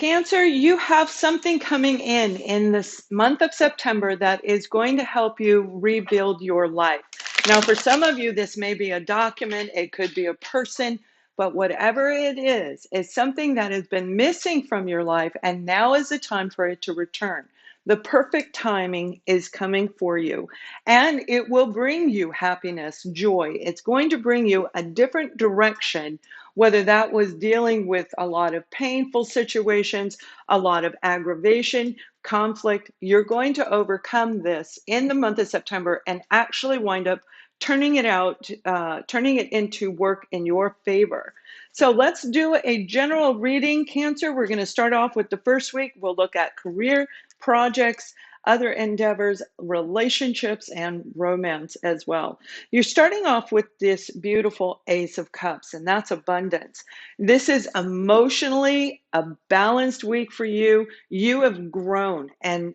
Cancer, you have something coming in this month of September that is going to help you rebuild your life. Now, for some of you, this may be a document, it could be a person, but whatever it is something that has been missing from your life, and now is the time for it to return. The perfect timing is coming for you, and it will bring you happiness, joy. It's going to bring you a different direction, whether that was dealing with a lot of painful situations, a lot of aggravation, conflict. You're going to overcome this in the month of September and actually wind up turning it into work in your favor. So let's do a general reading, Cancer. We're going to start off with the first week. We'll look at career, projects, other endeavors, relationships, and romance as well. You're starting off with this beautiful Ace of Cups, and that's abundance. This is emotionally a balanced week for you. You have grown, and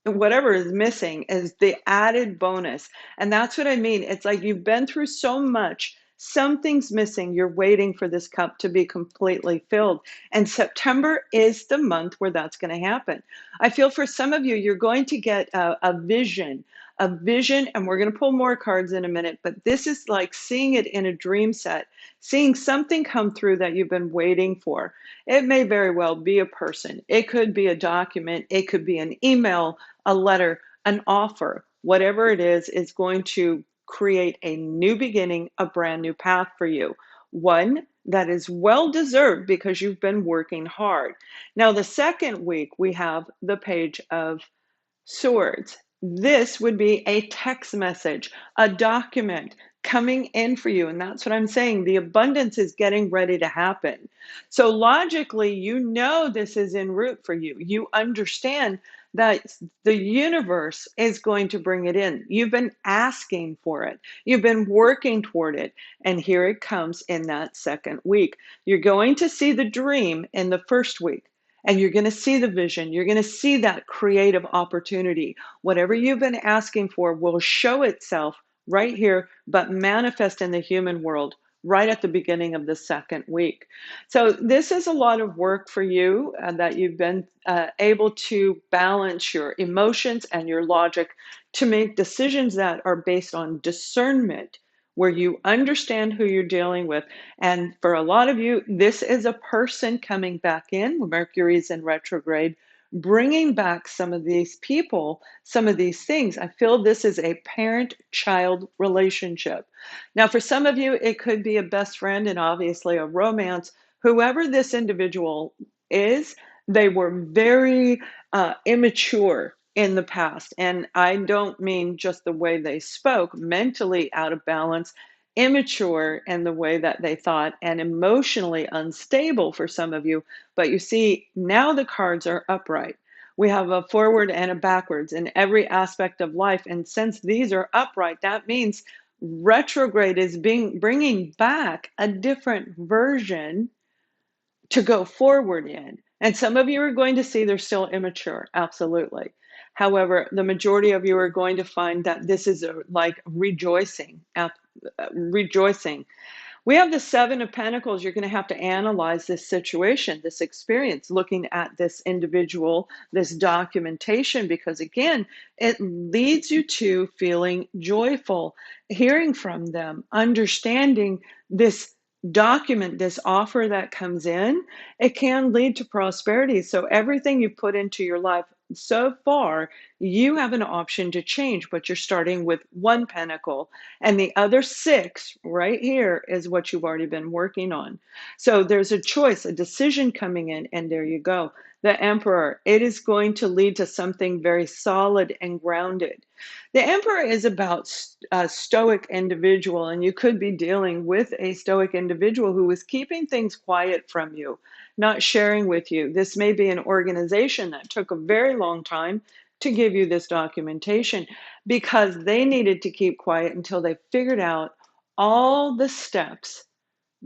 whatever is missing is the added bonus. And that's what I mean. It's like you've been through so much. Something's missing. You're waiting for this cup to be completely filled. And September is the month where that's going to happen. I feel for some of you, you're going to get a vision, and we're going to pull more cards in a minute, but this is like seeing it in a dream set, seeing something come through that you've been waiting for. It may very well be a person. It could be a document. It could be an email, a letter, an offer. Whatever it is going to create a new beginning, a brand new path for you. One that is well deserved because you've been working hard. Now, the second week, we have the Page of Swords. This would be a text message, a document coming in for you. And that's what I'm saying. The abundance is getting ready to happen. So logically, you know this is en route for you. You understand that the universe is going to bring it in. You've been asking for it. You've been working toward it. And here it comes in that second week. You're going to see the dream in the first week. And you're going to see the vision. You're going to see that creative opportunity. Whatever you've been asking for will show itself right here, but manifest in the human world right at the beginning of the second week. So this is a lot of work for you, that you've been able to balance your emotions and your logic to make decisions that are based on discernment, where you understand who you're dealing with. And for a lot of you, this is a person coming back in. Mercury's in retrograde, bringing back some of these people, some of these things. I feel this is a parent-child relationship. Now, for some of you, it could be a best friend and obviously a romance. Whoever this individual is, they were very immature in the past. And I don't mean just the way they spoke, mentally out of balance, immature in the way that they thought, and emotionally unstable for some of you. But you see, now the cards are upright. We have a forward and a backwards in every aspect of life. And since these are upright, that means retrograde is bringing back a different version to go forward in. And some of you are going to see they're still immature, absolutely. However, the majority of you are going to find that this is like rejoicing, rejoicing. We have the Seven of Pentacles. You're going to have to analyze this situation, this experience, looking at this individual, this documentation, because again, it leads you to feeling joyful, hearing from them, understanding this document, this offer that comes in. It can lead to prosperity. So everything you put into your life so far, you have an option to change, but you're starting with one pentacle, and the other six right here is what you've already been working on. So there's a choice, a decision coming in, and there you go. The Emperor, it is going to lead to something very solid and grounded. The Emperor is about a stoic individual, and you could be dealing with a stoic individual who is keeping things quiet from you, not sharing with you. This may be an organization that took a very long time to give you this documentation because they needed to keep quiet until they figured out all the steps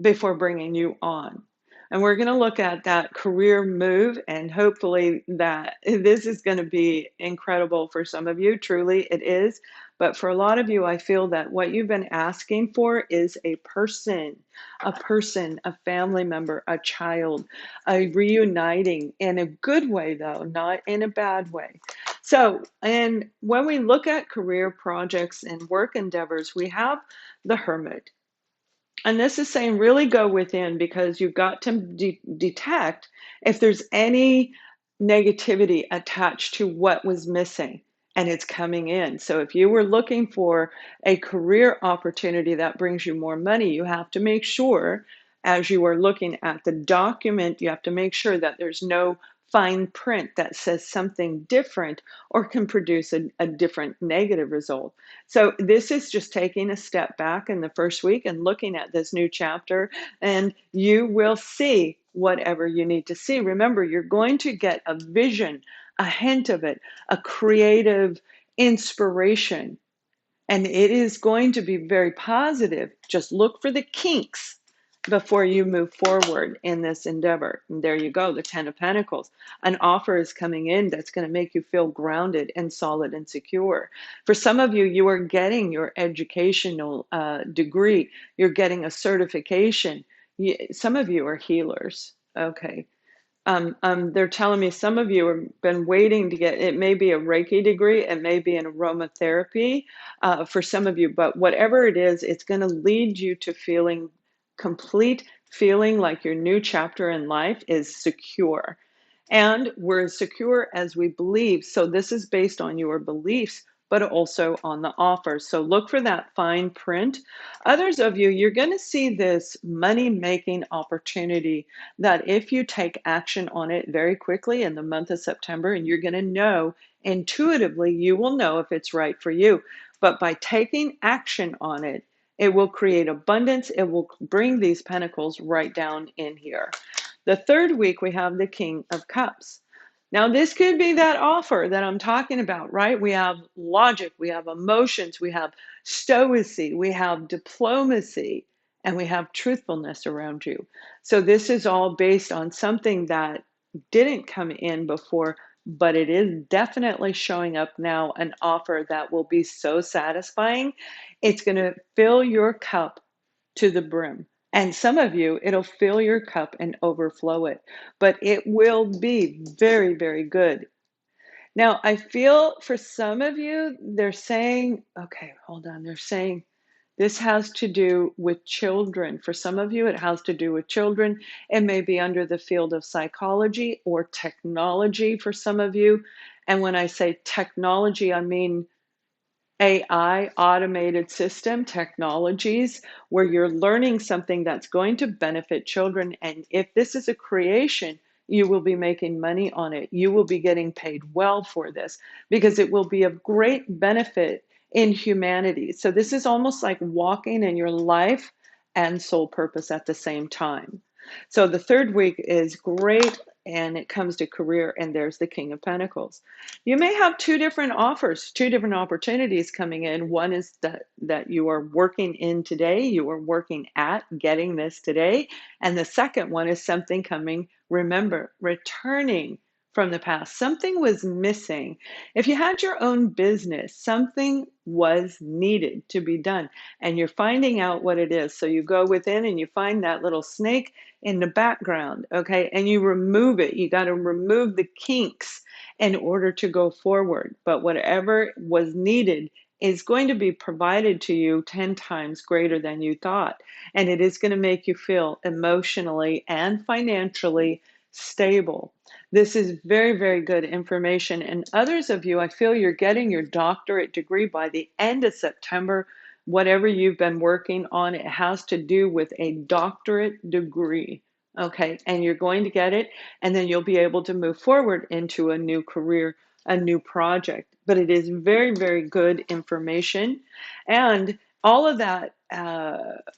before bringing you on. And we're going to look at that career move, and hopefully that this is going to be incredible for some of you. Truly it is. But for a lot of you, I feel that what you've been asking for is a person, a family member, a child, a reuniting in a good way, though, not in a bad way. So, and when we look at career projects and work endeavors, we have the Hermit. And this is saying really go within because you've got to detect if there's any negativity attached to what was missing and it's coming in. So if you were looking for a career opportunity that brings you more money, you have to make sure as you are looking at the document, you have to make sure that there's no fine print that says something different or can produce a different negative result. So this is just taking a step back in the first week and looking at this new chapter, and you will see whatever you need to see. Remember, you're going to get a vision, a hint of it, a creative inspiration, and it is going to be very positive. Just look for the kinks before you move forward in this endeavor. And there you go, the Ten of Pentacles. An offer is coming in that's going to make you feel grounded and solid and secure. For some of you, you are getting your educational degree. You're getting a certification. Some of you are healers. Okay. They're telling me some of you have been waiting to get, it may be a Reiki degree, it may be an aromatherapy for some of you, but whatever it is, it's going to lead you to feeling complete, feeling like your new chapter in life is secure. And we're as secure as we believe. So this is based on your beliefs, but also on the offer. So look for that fine print. Others of you, you're going to see this money making opportunity that if you take action on it very quickly in the month of September, and you're going to know intuitively, you will know if it's right for you. But by taking action on it, it will create abundance. It will bring these pentacles right down in here. The third week, we have the King of Cups. Now, this could be that offer that I'm talking about, right? We have logic, we have emotions, we have stoicism, we have diplomacy, and we have truthfulness around you. So this is all based on something that didn't come in before, but it is definitely showing up now, an offer that will be so satisfying. It's going to fill your cup to the brim. And some of you, it'll fill your cup and overflow it, but it will be very, very good. Now, I feel for some of you, they're saying, okay, hold on, they're saying this has to do with children. For some of you, it has to do with children. It may be under the field of psychology or technology for some of you. And when I say technology, I mean AI, automated system technologies, where you're learning something that's going to benefit children. And if this is a creation, you will be making money on it. You will be getting paid well for this because it will be of great benefit in humanity. So this is almost like walking in your life and soul purpose at the same time. So the third week is great, and it comes to career, and there's the King of Pentacles. You may have two different offers, two different opportunities coming in. One is that you are working in today, you are working at getting this today. And the second one is something coming, remember, returning from the past. Something was missing. If you had your own business, something was needed to be done, and you're finding out what it is. So you go within and you find that little snake in the background, okay, and you remove it. You got to remove the kinks in order to go forward. But whatever was needed is going to be provided to you 10 times greater than you thought. And it is going to make you feel emotionally and financially stable. This is very, very good information. And others of you, I feel you're getting your doctorate degree by the end of September. Whatever you've been working on, it has to do with a doctorate degree. Okay, and you're going to get it, and then you'll be able to move forward into a new career, a new project. But it is very, very good information. And all of that,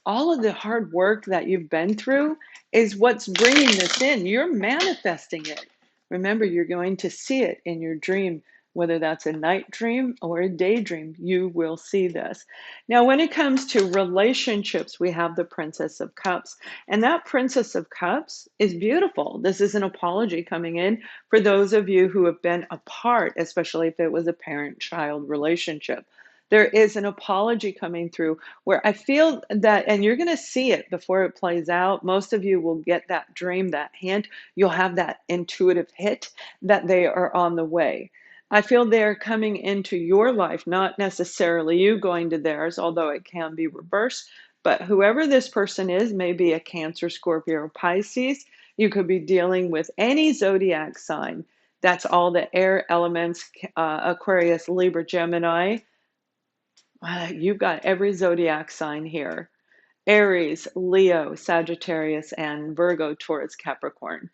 all of the hard work that you've been through is what's bringing this in. You're manifesting it. Remember, you're going to see it in your dream, whether that's a night dream or a daydream, you will see this. Now, when it comes to relationships, we have the Princess of Cups. And that Princess of Cups is beautiful. This is an apology coming in for those of you who have been apart, especially if it was a parent-child relationship. There is an apology coming through where I feel that, and you're going to see it before it plays out. Most of you will get that dream, that hint. You'll have that intuitive hit that they are on the way. I feel they're coming into your life, not necessarily you going to theirs, although it can be reversed. But whoever this person is, may be a Cancer, Scorpio, or Pisces. You could be dealing with any zodiac sign. That's all the air elements, Aquarius, Libra, Gemini. You've got every zodiac sign here. Aries, Leo, Sagittarius, and Virgo, Taurus, Capricorn.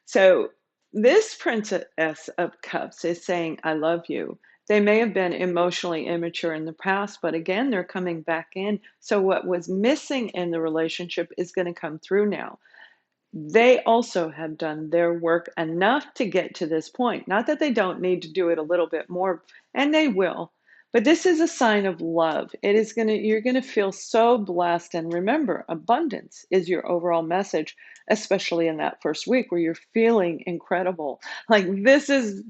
So this Princess of Cups is saying, I love you. They may have been emotionally immature in the past, but again, they're coming back in. So what was missing in the relationship is going to come through now. They also have done their work enough to get to this point. Not that they don't need to do it a little bit more, and they will. But this is a sign of love. It is going to, you're going to feel so blessed. And remember, abundance is your overall message, especially in that first week where you're feeling incredible. Like this is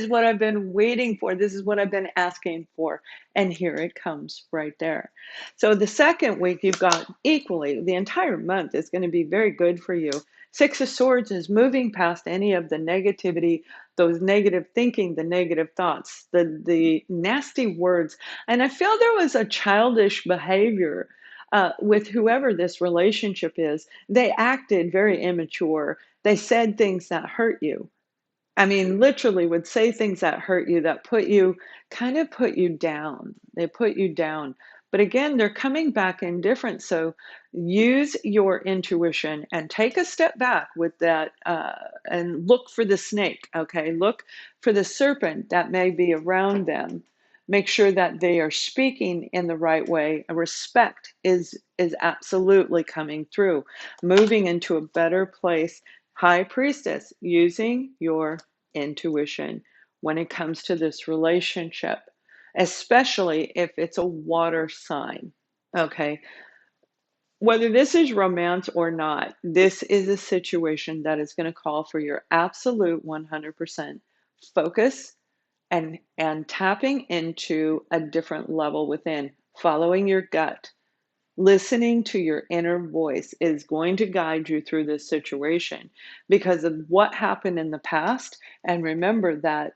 what I've been waiting for. This is what I've been asking for. And here it comes right there. So the second week, you've got equally, the entire month is going to be very good for you. Six of Swords is moving past any of the negativity, those negative thinking, the negative thoughts, the nasty words. And I feel there was a childish behavior with whoever this relationship is. They acted very immature. They said things that hurt you. I mean, literally would say things that hurt you, that put you, kind of put you down. They put you down. But again, they're coming back in different. So use your intuition and take a step back with that and look for the snake, okay? Look for the serpent that may be around them. Make sure that they are speaking in the right way. Respect is absolutely coming through, moving into a better place. High Priestess, using your intuition when it comes to this relationship, especially if it's a water sign. Okay. Whether this is romance or not, this is a situation that is going to call for your absolute 100% focus and tapping into a different level within, following your gut. Listening to your inner voice is going to guide you through this situation because of what happened in the past. And remember that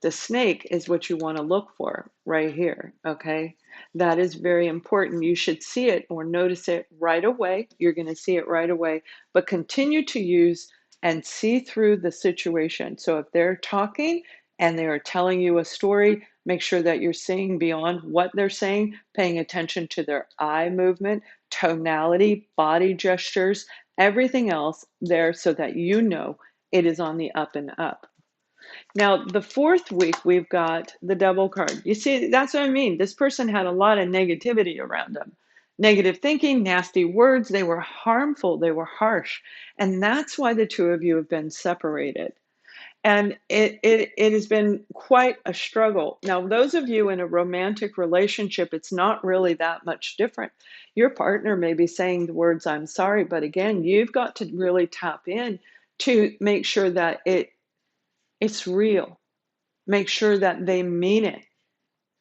the snake is what you want to look for right here, okay? That is very important. You should see it or notice it right away. You're going to see it right away, but continue to use and see through the situation. So if they're talking and they are telling you a story, make sure that you're seeing beyond what they're saying, paying attention to their eye movement, tonality, body gestures, everything else there so that you know it is on the up and up. Now, the fourth week, we've got the Devil card. You see, that's what I mean. This person had a lot of negativity around them. Negative thinking, nasty words, they were harmful, they were harsh. And that's why the two of you have been separated. And it has been quite a struggle. Now, those of you in a romantic relationship, it's not really that much different. Your partner may be saying the words, I'm sorry, but again, you've got to really tap in to make sure that it's real. Make sure that they mean it.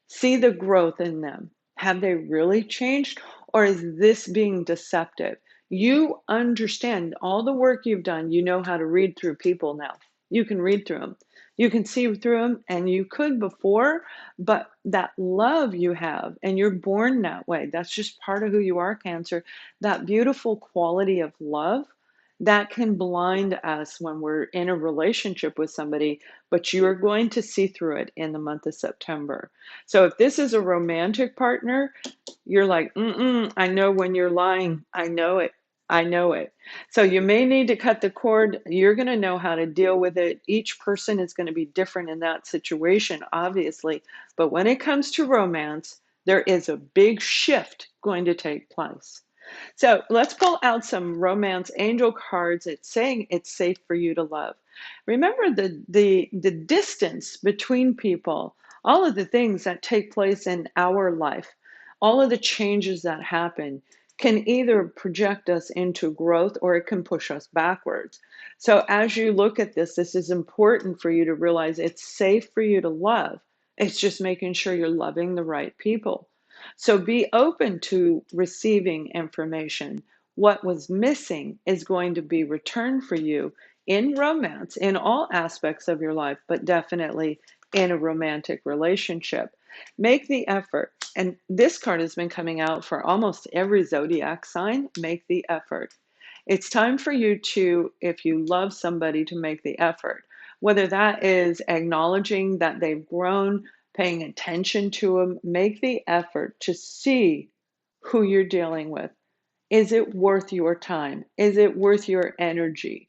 See the growth in them. Have they really changed? Or is this being deceptive? You understand all the work you've done. You know how to read through people now. You can read through them. You can see through them, and you could before, but that love you have, and you're born that way. That's just part of who you are, Cancer. That beautiful quality of love that can blind us when we're in a relationship with somebody, but you are going to see through it in the month of September. So if this is a romantic partner, you're like, I know when you're lying. I know it. I know it. So you may need to cut the cord. You're going to know how to deal with it. Each person is going to be different in that situation, obviously. But when it comes to romance, there is a big shift going to take place. So let's pull out some romance angel cards. It's saying it's safe for you to love. Remember the distance between people, all of the things that take place in our life, all of the changes that happen can either project us into growth or it can push us backwards. So as you look at this is important for you to realize it's safe for you to love It's just making sure you're loving the right people. So be open to receiving information. What was missing is going to be returned for you in romance, in all aspects of your life, but definitely in a romantic relationship. Make the effort. And this card has been coming out for almost every zodiac sign. Make the effort. It's time for you to, if you love somebody, to make the effort. Whether that is acknowledging that they've grown, paying attention to them, make the effort to see who you're dealing with. Is it worth your time? Is it worth your energy?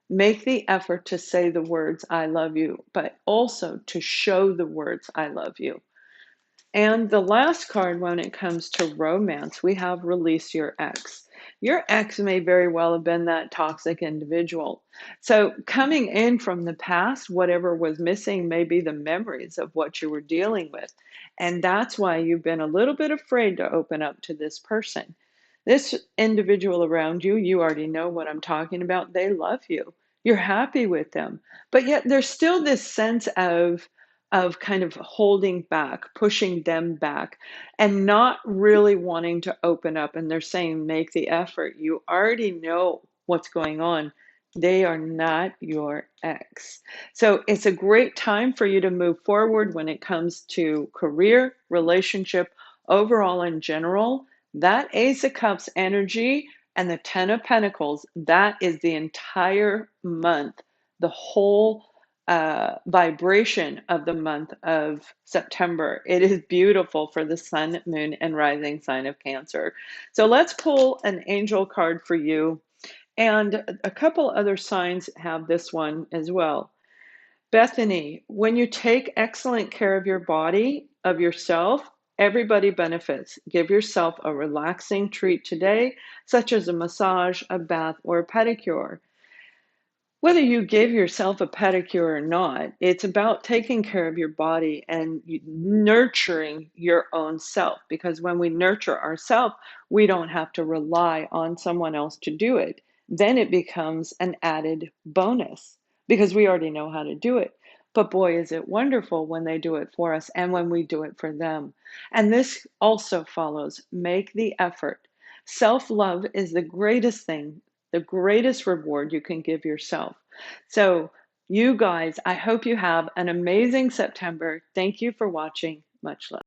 Make the effort to say the words, I love you, but also to show the words, I love you. And the last card, when it comes to romance, we have release your ex. Your ex may very well have been that toxic individual. So, coming in from the past, whatever was missing may be the memories of what you were dealing with. And that's why you've been a little bit afraid to open up to this person. This individual around you, you already know what I'm talking about. They love you. You're happy with them. But yet there's still this sense of kind of holding back, pushing them back, and not really wanting to open up. And they're saying, make the effort. You already know what's going on. They are not your ex. So it's a great time for you to move forward when it comes to career, relationship, overall in general. That Ace of Cups energy and the Ten of Pentacles, that is the entire month, the whole vibration of the month of September. It is beautiful for the sun, moon, and rising sign of Cancer. So let's pull an angel card for you. And a couple other signs have this one as well. Bethany, when you take excellent care of your body, of yourself, everybody benefits. Give yourself a relaxing treat today, such as a massage, a bath, or a pedicure. Whether you give yourself a pedicure or not, it's about taking care of your body and nurturing your own self. Because when we nurture ourselves, we don't have to rely on someone else to do it. Then it becomes an added bonus because we already know how to do it. But boy, is it wonderful when they do it for us and when we do it for them. And this also follows make the effort. Self love is the greatest thing, the greatest reward you can give yourself. So, you guys, I hope you have an amazing September. Thank you for watching. Much love.